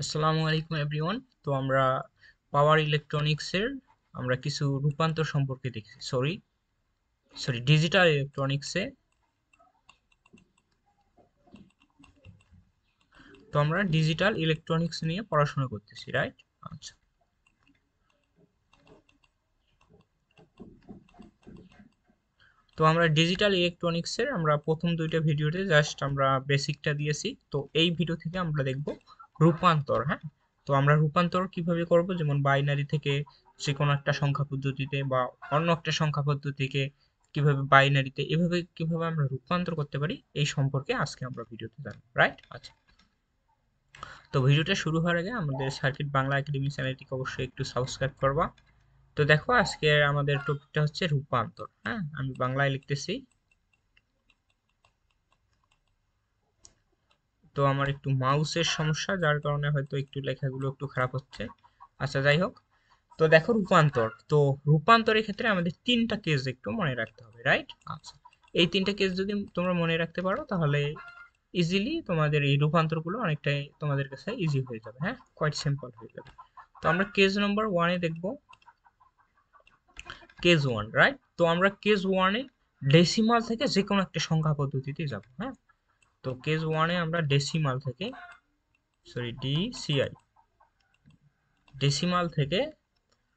আসসালামু আলাইকুম এভরিওয়ান। তো আমরা পাওয়ার ইলেকট্রনিক্সের আমরা কিছু রূপান্তর সম্পর্কে দেখি। সরি সরি ডিজিটাল ইলেকট্রনিক্সে। তো আমরা ডিজিটাল ইলেকট্রনিক্স নিয়ে পড়াশোনা করতেছি, রাইট? আচ্ছা। তো আমরা ডিজিটাল ইলেকট্রনিক্সের আমরা প্রথম দুইটা ভিডিওতে জাস্ট আমরা বেসিকটা দিয়েছি। তো এই ভিডিও থেকে আমরা দেখব রূপান্তর। হ্যাঁ, তো আমরা রূপান্তর কিভাবে করব, যেমন বাইনারি থেকে যে কোনো একটা সংখ্যা পদ্ধতিতে বা অন্য একটা সংখ্যা পদ্ধতিকে কিভাবে বাইনারিতে এভাবে কিভাবে আমরা রূপান্তর করতে পারি এই সম্পর্কে আজকে আমরা ভিডিওতে জানবো, রাইট? আচ্ছা। তো ভিডিওটা শুরু হওয়ার আগে আমাদের সার্কিট বাংলা একাডেমি চ্যানেলটিকে অবশ্যই একটু সাবস্ক্রাইব করবা। তো দেখো, আজকে আমাদের টপিকটা হচ্ছে রূপান্তর। হ্যাঁ, আমি বাংলায় লিখতেছি। তো আমার একটু মাউসের সমস্যা, যার কারণে হয়তো একটু লেখাগুলো একটু খারাপ হচ্ছে। আচ্ছা, যাই হোক। তো দেখো, রূপান্তর। তো রূপান্তরের ক্ষেত্রে আমাদের তিনটা কেস একটু মনে রাখতে হবে, রাইট? আচ্ছা, এই তিনটা কেস যদি তোমরা মনে রাখতে পারো তাহলে ইজিলি তোমাদের এই রূপান্তরগুলো অনেকটাই তোমাদের কাছে ইজি হয়ে যাবে। হ্যাঁ, কোয়াইট সিম্পল হয়ে যাবে। তো আমরা কেস নম্বর ওয়ানে দেখবো। Case one, right? তো আমরা কেস ওয়ানে ডেসিমাল থেকে যে কোনো একটা সংখ্যা পদ্ধতিতে যাব। হ্যাঁ, তো কেস ওয়ানে আমরা ডেসিমাল থেকে, সরি ডিসিআই, ডেসিমাল থেকে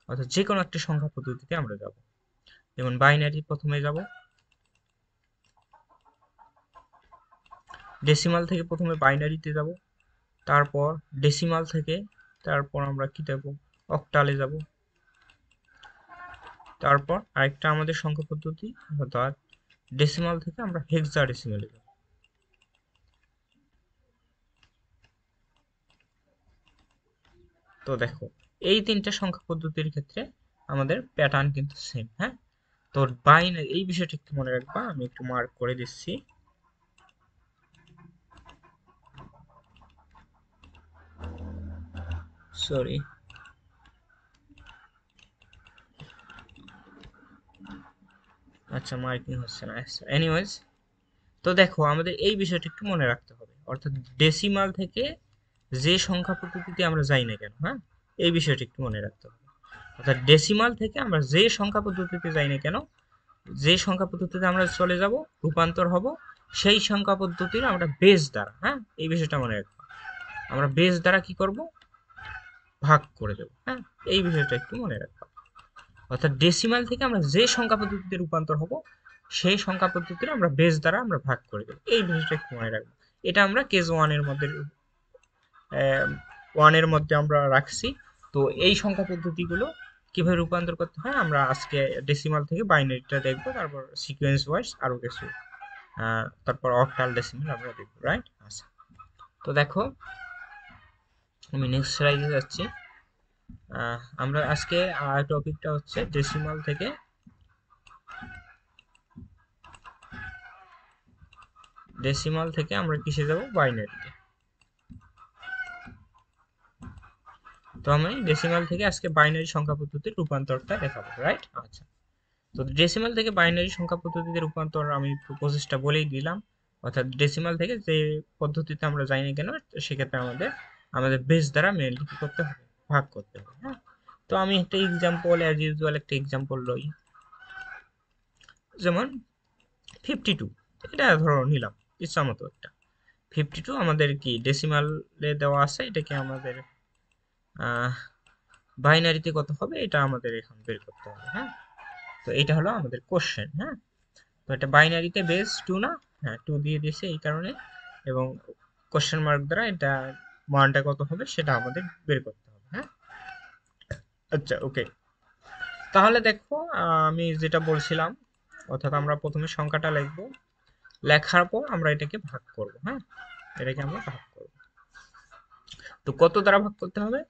অর্থাৎ যে কোনো একটা সংখ্যা পদ্ধতিতে আমরা যাব। যেমন বাইনারি প্রথমে যাব, ডেসিমাল থেকে প্রথমে বাইনারিতে যাব, তারপর ডেসিমাল থেকে তারপর আমরা কি দেব, অক্টালে যাব, তারপর আরেকটা আমাদের সংখ্যা পদ্ধতি অর্থাৎ ডেসিমাল থেকে আমরা হেক্সাডেসিমালে যাব। তো দেখো, এই তিনটে সংখ্যা পদ্ধতির ক্ষেত্রে আমাদের প্যাটার্ন কিন্তু সেম। হ্যাঁ, তো বাইনারি এই বিষয়টা একটু মনে রাখবা, আমি একটু মার্ক করে দিচ্ছি। সরি। আচ্ছা, মার্কিং হচ্ছে না। এনিওয়েজ, তো দেখো আমাদের এই বিষয়টা একটু মনে রাখতে হবে, অর্থাৎ ডেসিমাল থেকে যে সংখ্যা পদ্ধতিতে আমরা যাই না কেন, হ্যাঁ, এই বিষয়টা একটু মনে রাখতে হবে। অর্থাৎ ডেসিমাল থেকে আমরা যে সংখ্যা পদ্ধতিতে যাই না কেন, যে সংখ্যা পদ্ধতিতে আমরা চলে যাব, রূপান্তর হব, সেই সংখ্যা পদ্ধতির আমরা বেস দ্বারা, হ্যাঁ, এই বিষয়টা মনে রাখবো, আমরা বেস দ্বারা কি করব, ভাগ করে দেবো। হ্যাঁ, এই বিষয়টা একটু মনে রাখবো। অর্থাৎ ডেসিমাল থেকে আমরা যে সংখ্যা পদ্ধতিতে রূপান্তর হব, সেই সংখ্যা পদ্ধতির আমরা বেস দ্বারা আমরা ভাগ করে দেবো। এই বিষয়টা একটু মনে রাখবো। এটা আমরা কেস ওয়ানের মধ্যে ওয়ানের মধ্যে আমরা রাখছি। তো এই সংখ্যা পদ্ধতিগুলো কিভাবে রূপান্তর করতে হয় আমরা আজকে ডেসিমাল থেকে বাইনারিটা দেখবো, তারপর সিকোয়েন্স ওয়াইজ আরো কিছু, তারপর অক্টাল ডেসিমাল আমরা দেখবো, রাইট? আচ্ছা, তো দেখো আমি নেক্সট স্লাইডে যাচ্ছি। আমরা আজকে টপিকটা হচ্ছে ডেসিমাল থেকে, আমরা কিসে যাব, বাইনারিতে। তো আমি ডেসিমাল থেকে আজকে বাইনারি সংখ্যা পদ্ধতির রূপান্তরটা দেখাবো, রাইট? আচ্ছা, তো ডেসিমাল থেকে বাইনারি সংখ্যা পদ্ধতিতে রূপান্তর আমি প্রসেসটা বলেই দিলাম। অর্থাৎ ডেসিমাল থেকে যে পদ্ধতিতে আমরা যাই না কেন, সেক্ষেত্রে আমাদের আমাদের বেস দ্বারা মেনলি কি করতে হবে, ভাগ করতে হবে। হ্যাঁ, তো আমি একটা এক্সাম্পল, অ্যাজ ইউজুয়াল একটা এক্সাম্পল লই। যেমন 52, এটা ধরো নিলাম ইচ্ছা মতো একটা। 52 আমাদের কি ডেসিমালে দেওয়া আছে, এটাকে আমাদের বাইনারিতে কত হবে এটা আমাদের এখন বের করতে হবে। হ্যাঁ, তো এটা হলো আমাদের কোশ্চেন। হ্যাঁ, তো এটা বাইনারিতে বেস 2 না? হ্যাঁ, 2 দিয়ে দিয়েছে এই কারণে, এবং কোশ্চেন মার্ক দ্বারা এটা মানটা কত হবে সেটা আমাদের বের করতে হবে। হ্যাঁ, আচ্ছা, ওকে। তাহলে দেখো, আমি যেটা বলছিলাম, অর্থাৎ আমরা প্রথমে সংখ্যাটা লিখবো, লেখার পর আমরা এটাকে ভাগ করব। হ্যাঁ, এটাকে আমরা ভাগ করব। তো কত দ্বারা ভাগ করতে হবে,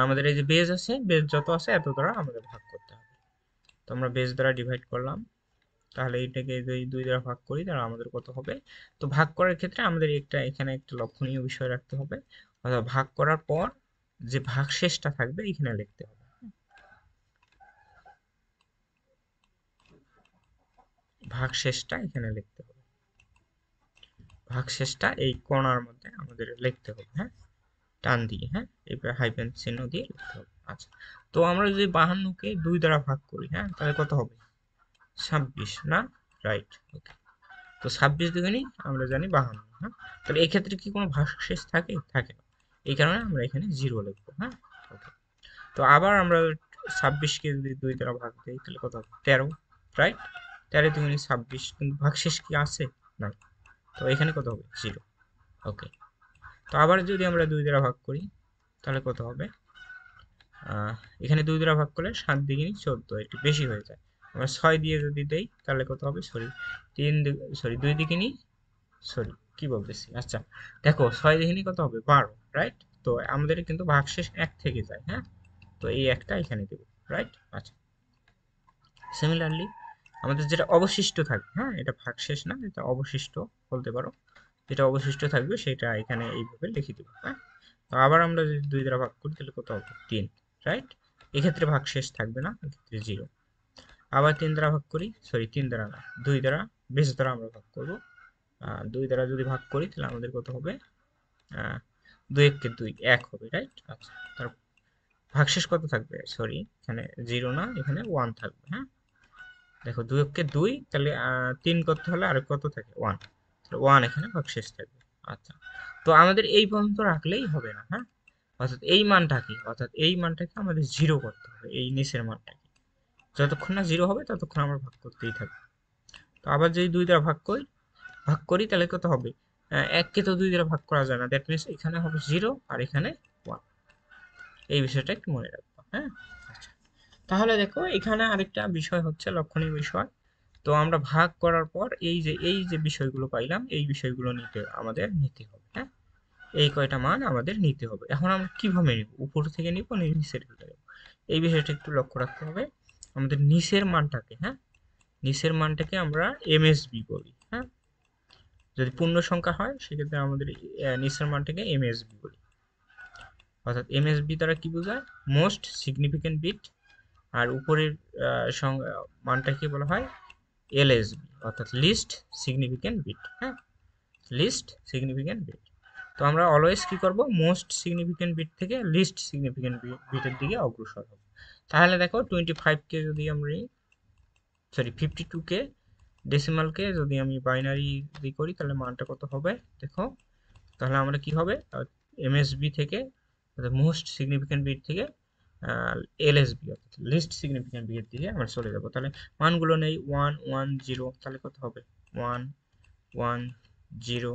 আমাদের এই যে বেজ আছে, বেজ যত আছে এত দ্বারা আমাদের ভাগ করতে হবে। তো আমরা বেজ দ্বারা ডিভাইড করলাম, তাহলে এইটাকে যদি 2 দ্বারা ভাগ করি তাহলে আমাদের কত হবে। তো ভাগ করার ক্ষেত্রে আমাদের একটা এখানে একটা লক্ষণীয় বিষয় রাখতে হবে, অর্থাৎ ভাগ করার পর যে ভাগশেষটা থাকবে এখানে লিখতে হবে। ভাগশেষটা এখানে লিখতে হবে, ভাগশেষটা এই কোণার মধ্যে আমাদের লিখতে হবে। হ্যাঁ, টান দিয়ে, হ্যাঁ, এবার হাইফেন চিহ্ন দিয়ে লিখতে হবে। আচ্ছা, তো আমরা যদি 52কে 2 দ্বারা ভাগ করি, হ্যাঁ, তাহলে কত হবে? 26 না? রাইট, ওকে। তো 26 দুগুণে আমরা জানি 52, হ্যাঁ। তাহলে এই ক্ষেত্রে কি কোনো ভাগশেষ থাকে? থাকে না। এই কারণে আমরা এখানে 0 লিখবো, হ্যাঁ, ওকে। তো আবার আমরা 26কে যদি 2 দ্বারা ভাগ দিই তাহলে কত হবে? 13, রাইট। 13 দুগুণে 26, কিন্তু ভাগশেষ কি আছে? না। তো এখানে কত হবে? 0, ওকে। তো আবার যদি আমরা 2 দ্বারা ভাগ করি তাহলে কত হবে? এখানে 2 দ্বারা ভাগ করলে 7 দুগুণে 14, একটু বেশি হয়ে যায়। আমরা 6 দিয়ে যদি দেই তাহলে কত হবে? সরি, 2 দুগুণে, সরি, কি বলতেছি, আচ্ছা, দেখো 6 দুগুণে কত হবে? 12, রাইট। তো আমাদের কিন্তু ভাগশেষ 1 থেকে যায়, হ্যাঁ। তো এই একটা এখানে দেবো, রাইট। আচ্ছা, সিমিলারলি আমাদের যেটা অবশিষ্ট থাকবে, হ্যাঁ, এটা ভাগশেষ না, এটা অবশিষ্ট বলতে পারো, যেটা অবশিষ্ট থাকবে সেটা এখানে এইভাবে লিখে দেবো, হ্যাঁ। তো আবার আমরা যদি 2 দ্বারা ভাগ করি তাহলে কত হবে? 3, রাইট। এক্ষেত্রে ভাগশেষ থাকবে না, এক্ষেত্রে 0। আবার 3 দ্বারা ভাগ করি, সরি 3 দ্বারা না, 2 দ্বারা, বেস দ্বারা আমরা ভাগ করবো। 2 দ্বারা যদি ভাগ করি তাহলে আমাদের কত হবে? 2 1 2, 1 হবে, রাইট। আচ্ছা, তার ভাগশেষ কত থাকবে? সরি, এখানে 0 না, এখানে 1 থাকবে, হ্যাঁ। দেখো 2 1 2, তাহলে 3 করতে হলে আর কত থাকে? 1, তাহলে 1 এখানে ভাগশেষ থাকবে। আচ্ছা, তো আমাদের এই পর্যন্ত রাখলেই হবে না, হ্যাঁ। অর্থাৎ এই মানটা কি? অর্থাৎ এই মানটাকে আমাদের 0 করতে হবে, এই নিচের মানটাকে। যতক্ষণ না 0 হবে ততক্ষণ আমরা ভাগ করতেই থাকবো। তো আবার যদি 2 দ্বারা ভাগ করি তাহলে কত হবে? 1 কে তো 2 দ্বারা ভাগ করা যায় না, দ্যাট মিনস এখানে হবে 0 আর এখানে 1। এই বিষয়টা একটু মনে রাখবো, হ্যাঁ। আচ্ছা, তাহলে দেখো এখানে আরেকটা বিষয় হচ্ছে, লক্ষণীয় বিষয়। তো আমরা ভাগ করার পর এই যে বিষয়গুলো পাইলাম, এই বিষয়গুলো আমাদের নিতে হবে, হ্যাঁ। এই কয়টা মান আমাদের নিতে হবে। এখন আমরা কিভাবে নিব? উপর থেকে নিব না নিচের থেকে নিব? এই বিষয়টা একটু লক্ষ্য রাখতে হবে। আমাদের নিচের মানটাকে, হ্যাঁ, নিচের মানটাকে আমরা এমএসবি বলি, হ্যাঁ। যদি পূর্ণ সংখ্যা হয় সেক্ষেত্রে আমাদের নিচের মানটাকে এমএসবি বলি। অর্থাৎ এমএসবি দ্বারা কি বোঝায়? Most significant bit. আর উপরের মানটাকে বলা হয় এলএসবি, অর্থাৎ লিস্ট সিগনিফিকেন্ট বিট, হ্যাঁ, লিস্ট সিগনিফিকেন্ট বিট। তো আমরা অলওয়েজ কি করব? মোস্ট সিগনিফিকেন্ট বিট থেকে লিস্ট সিগনিফিকেন্ট বিটের দিকে অগ্রসর হব। তাহলে দেখো 25কে যদি আমরা, সরি 52কে ডেসিমালকে যদি আমি বাইনারি করি তাহলে মানটা কত হবে? দেখো, তাহলে আমরা কি হবে? এমএসবি থেকে, মোস্ট সিগনিফিকেন্ট বিট থেকে এলএসবি, অর্থাৎ লিস্ট সিগনিফিকেন্ট বিট দিকে আমরা চলে যাব। তাহলে মানগুলো নেই 1 1 0, তাহলে কত হবে? 1 1 0,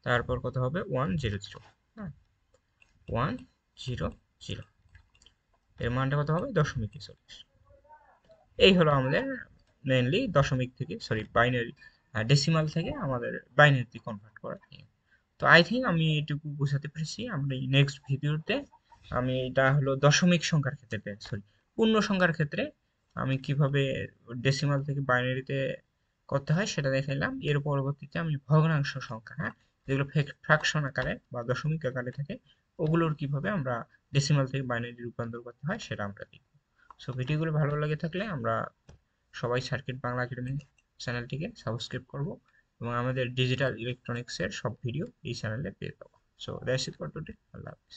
তারপর কত হবে? 1 0 0, হ্যাঁ, 1 0 0, এর মানটা কত হবে? দশমিকে চলে আসে। এই হলো আমাদের মেইনলি দশমিক থেকে, সরি বাইনারি, ডেসিমাল থেকে আমাদের বাইনারিতে কনভার্ট করা নিয়ম। তো আই থিঙ্ক আমি এটুকু বোঝাতে পেরেছি। আমরা নেক্সট ভিডিওতে আমি এটা হলো দশমিক সংখ্যার ক্ষেত্রে, সরি পূর্ণ সংখ্যার ক্ষেত্রে আমি কিভাবে ডেসিমাল থেকে বাইনারিতে করতে হয় সেটা দেখাইলাম। এর পরবর্তীতে আমি ভগ্নাংশ সংখ্যা, হ্যাঁ, যেগুলো ফ্র্যাকশন আকারে বা দশমিক আকারে থাকে, ওগুলোর কিভাবে আমরা ডেসিমাল থেকে বাইনারি রূপান্তর করতে হয় সেটা আমরা দেখব। সো ভিডিওগুলো ভালো লাগে থাকলে আমরা সবাই সার্কিট বাংলা একাডেমি চ্যানেলটিকে সাবস্ক্রাইব করব এবং আমাদের ডিজিটাল ইলেকট্রনিক্সের সব ভিডিও এই চ্যানেলে পেয়ে যাবো। So that's it for today. Allah Hafiz.